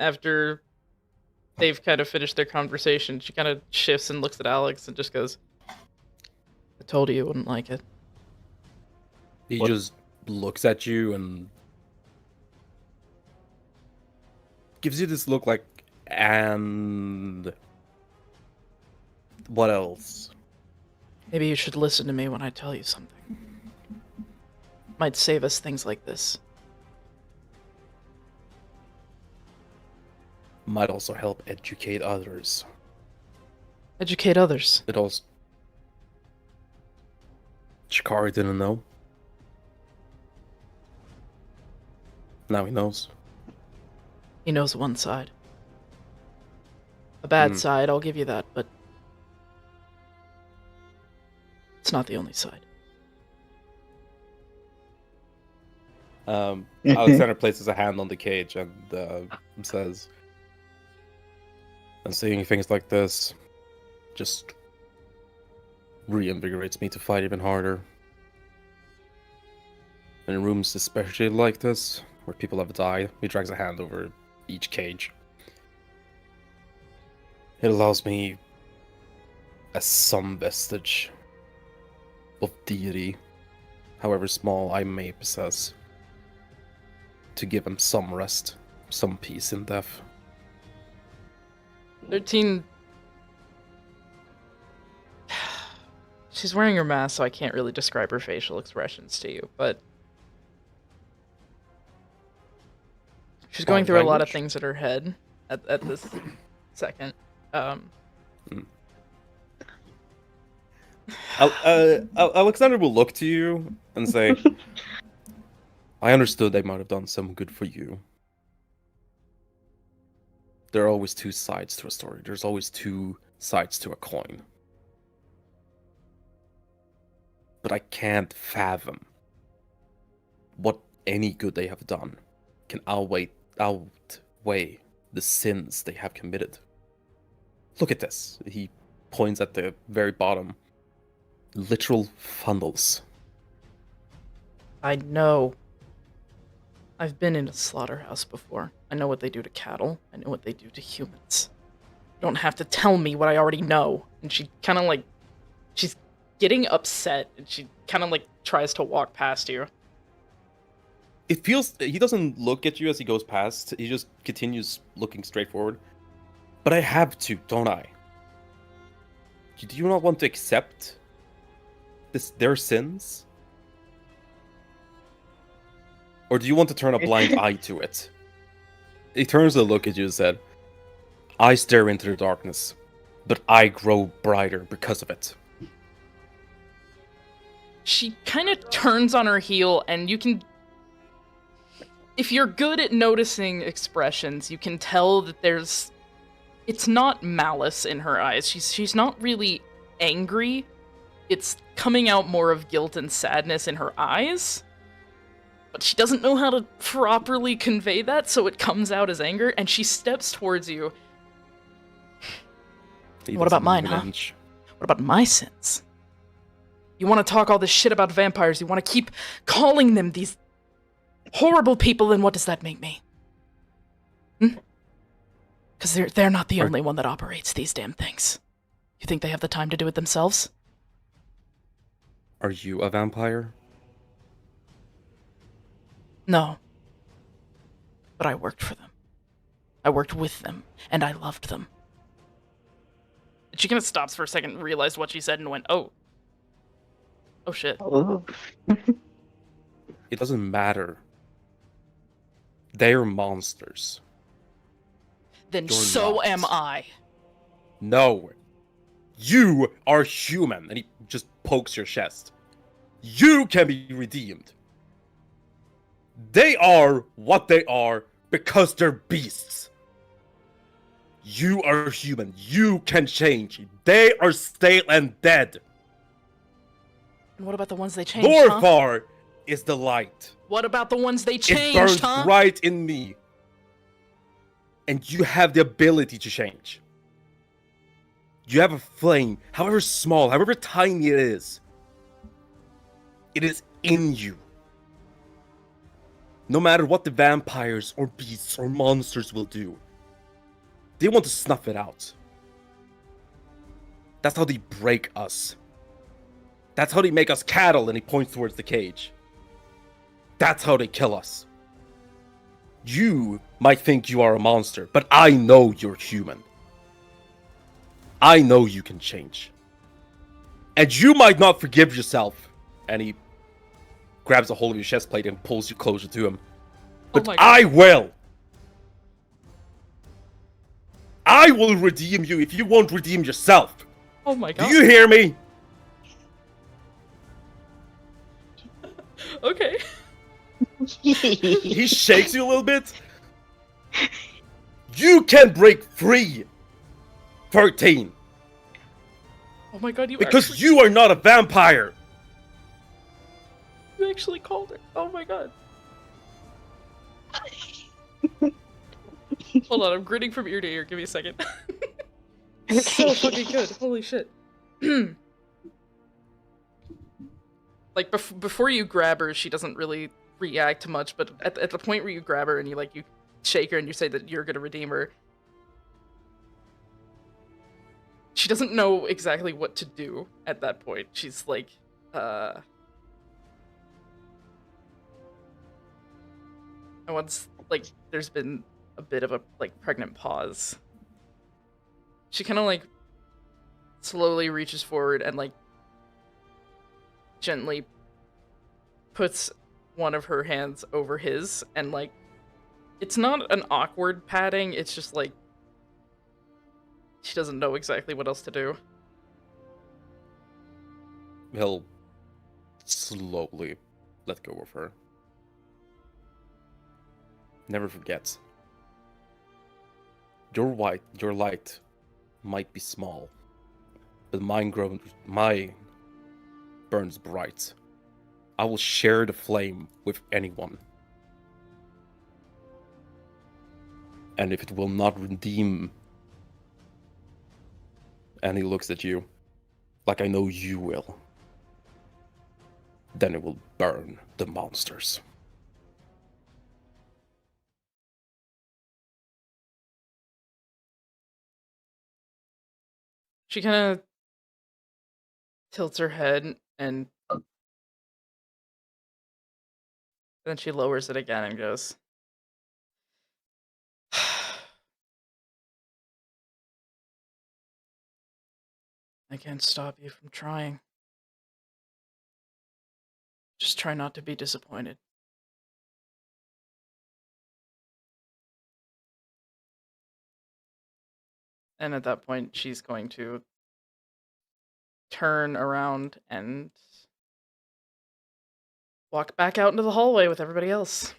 after they've kind of finished their conversation, she kind of shifts and looks at Alex and just goes, "I told you wouldn't like it." He What? just looks at you and gives you this look like, and what else? Maybe you should listen to me when I tell you something. Might save us things like this. Might also help educate others. Educate others. It also... Shikari didn't know. Now he knows. He knows one side. A bad side, I'll give you that, but it's not the only side. Alexander places a hand on the cage and says, "And seeing things like this just reinvigorates me to fight even harder. In rooms especially like this, where people have died," he drags a hand over each cage, "it allows me, as some vestige of deity, however small I may possess, to give him some rest, some peace in death." 13... She's wearing her mask, so I can't really describe her facial expressions to you, but she's going through a lot of things in her head at this second. Alexander will look to you and say, "I understood they might have done some good for you. There are always two sides to a story. There's always two sides to a coin. But I can't fathom what any good they have done can outweigh the sins they have committed. Look at this." He points at the very bottom. Literal funnels. I know. I've been in a slaughterhouse before. I know what they do to cattle. I know what they do to humans. You don't have to tell me what I already know. And she kind of like... She's getting upset, and she kind of like tries to walk past you. It feels... He doesn't look at you as he goes past. He just continues looking straight forward. "But I have to, don't I? Do you not want to accept their sins? Or do you want to turn a blind eye to it?" He turns to look at you and said, "I stare into the darkness, but I grow brighter because of it." She kind of turns on her heel, and you can... If you're good at noticing expressions, you can tell that there's... It's not malice in her eyes. She's not really angry. It's coming out more of guilt and sadness in her eyes. But she doesn't know how to properly convey that, so it comes out as anger, and she steps towards you. What about mine, huh? What about my sins? You want to talk all this shit about vampires, you want to keep calling them these horrible people, then what does that make me? Because they're not the only one that operates these damn things. You think they have the time to do it themselves? Are you a vampire? No. But I worked for them. I worked with them, and I loved them. And she kind of stops for a second, realized what she said, and went, oh. Oh shit. Oh. It doesn't matter. They're monsters. Then You're so not. am I. No. You are human. And he just pokes your chest. You can be redeemed. They are what they are because they're beasts. You are human. You can change. They are stale and dead. And what about the ones they changed, huh? Lorfar is the light. What about the ones they It changed, burns huh? bright in me. And you have the ability to change. You have a flame, however small, however tiny it is. It is in you. No matter what the vampires or beasts or monsters will do, They want to snuff it out. That's how they break us. That's how they make us cattle, and he points towards the cage. That's how they kill us. You might think you are a monster, but I know you're human. I know you can change. And you might not forgive yourself. And he grabs a hold of your chest plate and pulls you closer to him. But I will! I will redeem you if you won't redeem yourself! Oh my god. Do you hear me? Okay. He shakes you a little bit. You can break free, 13. Oh my god, because you are not a vampire. You actually called it. Oh my god. Hold on, I'm grinning from ear to ear. Give me a second. So fucking good. Holy shit. Like, before you grab her, she doesn't really react to much, but at the point where you grab her and you shake her and you say that you're gonna redeem her, she doesn't know exactly what to do at that point. She's like, and once, there's been a bit of a, pregnant pause, she kind of, slowly reaches forward and, gently puts one of her hands over his, and, it's not an awkward patting, it's just, she doesn't know exactly what else to do. He'll slowly let go of her. Never forget. Your light might be small, but mine burns bright. I will share the flame with anyone. And if it will not redeem, and he looks at you, like I know you will, then it will burn the monsters. She kind of tilts her head, and then she lowers it again and goes, I can't stop you from trying. Just try not to be disappointed. And at that point, she's going to turn around and walk back out into the hallway with everybody else.